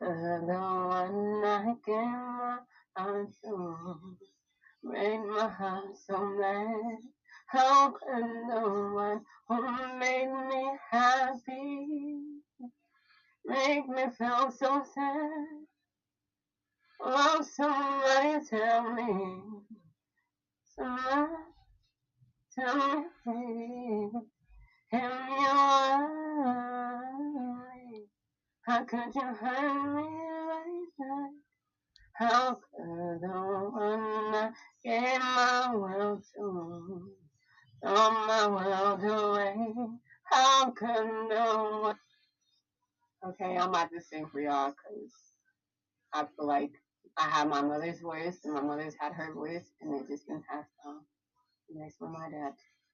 The one I gave my heart to made my heart so mad. How could the one who made me happy make me feel so sad? Oh, somebody tell me, somebody tell me, am you worried? How could you hurt me like that? How could the one I gave my world to throw my world away? How could the one... Okay, I'm about to sing for y'all because I feel like I have my mother's voice and my mother's had her voice and it just been passed on. And that's for my dad.